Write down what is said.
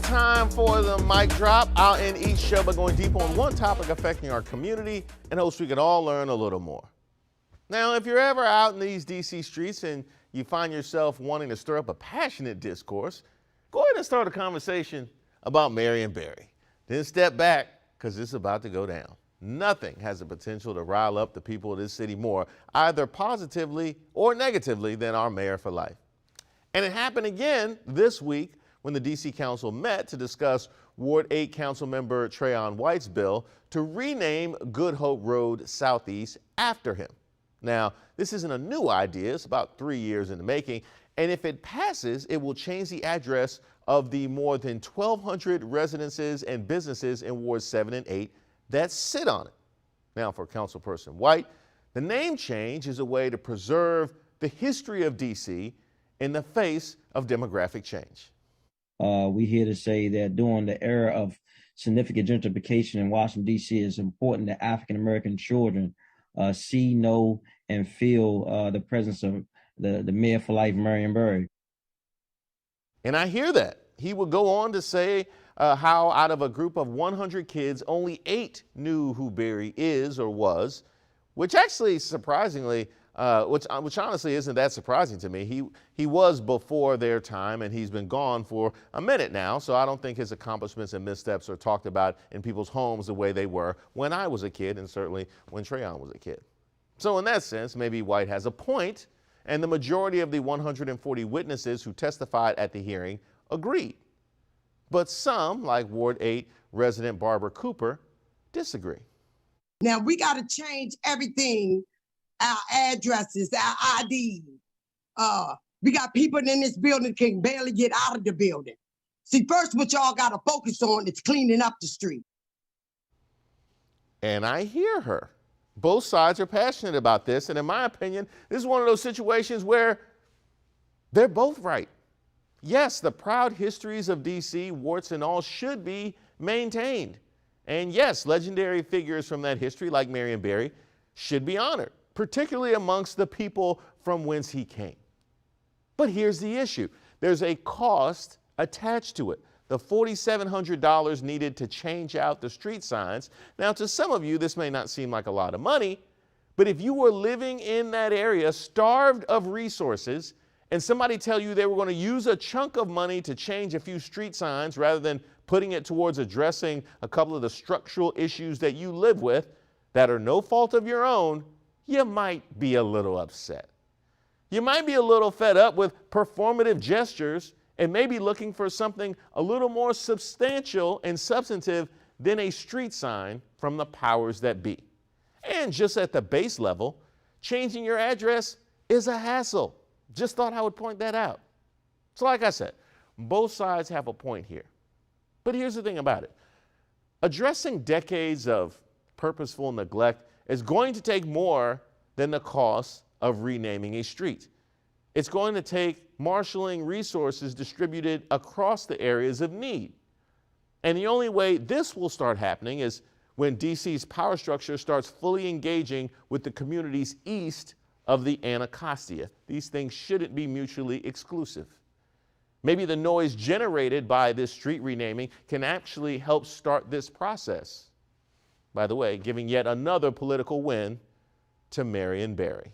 time for the mic drop. I'll end each show by going deep on one topic affecting our community and hope we can all learn a little more. Now, if you're ever out in these DC streets and you find yourself wanting to stir up a passionate discourse, go ahead and start a conversation about Marion Barry. Then step back, because it's about to go down. Nothing has the potential to rile up the people of this city more, either positively or negatively, than our mayor for life. And it happened again this week when the DC Council met to discuss Ward 8 Council Member Trayon White's bill to rename Good Hope Road Southeast after him. Now, this isn't a new idea. It's about 3 years in the making. And if it passes, it will change the address of the more than 1,200 residences and businesses in Wards 7 and 8 that sit on it. Now, for Councilperson White, the name change is a way to preserve the history of DC in the face of demographic change. We here to say that during the era of significant gentrification in Washington, D.C., it's important that African-American children see, know, and feel the presence of the mayor for life, Marion Barry. And I hear that. He would go on to say how out of a group of 100 kids, only 8 knew who Barry is or was, which actually surprisingly, which honestly isn't that surprising to me. He was before their time and he's been gone for a minute now, so I don't think his accomplishments and missteps are talked about in people's homes the way they were when I was a kid and certainly when Trayon was a kid. So in that sense, maybe White has a point, and the majority of the 140 witnesses who testified at the hearing agreed. But some, like Ward 8 resident Barbara Cooper, disagree. Now we got to change everything. Our addresses, our IDs. We got people in this building can barely get out of the building. See, first what y'all got to focus on is cleaning up the street. And I hear her. Both sides are passionate about this, and in my opinion, this is one of those situations where they're both right. Yes, the proud histories of DC, warts and all, should be maintained. And yes, legendary figures from that history, like Marion Barry, should be honored, particularly amongst the people from whence he came. But here's the issue. There's a cost attached to it. The $4,700 needed to change out the street signs. Now, to some of you, this may not seem like a lot of money, but if you were living in that area, starved of resources, and somebody tell you they were going to use a chunk of money to change a few street signs rather than putting it towards addressing a couple of the structural issues that you live with that are no fault of your own, you might be a little upset. You might be a little fed up with performative gestures and maybe looking for something a little more substantial and substantive than a street sign from the powers that be. And just at the base level, changing your address is a hassle. Just thought I would point that out. So like I said, both sides have a point here. But here's the thing about it. Addressing decades of purposeful neglect is going to take more than the cost of renaming a street. It's going to take marshaling resources distributed across the areas of need. And the only way this will start happening is when DC's power structure starts fully engaging with the communities east of the Anacostia. These things shouldn't be mutually exclusive. Maybe the noise generated by this street renaming can actually help start this process. By the way, giving yet another political win to Marion Barry.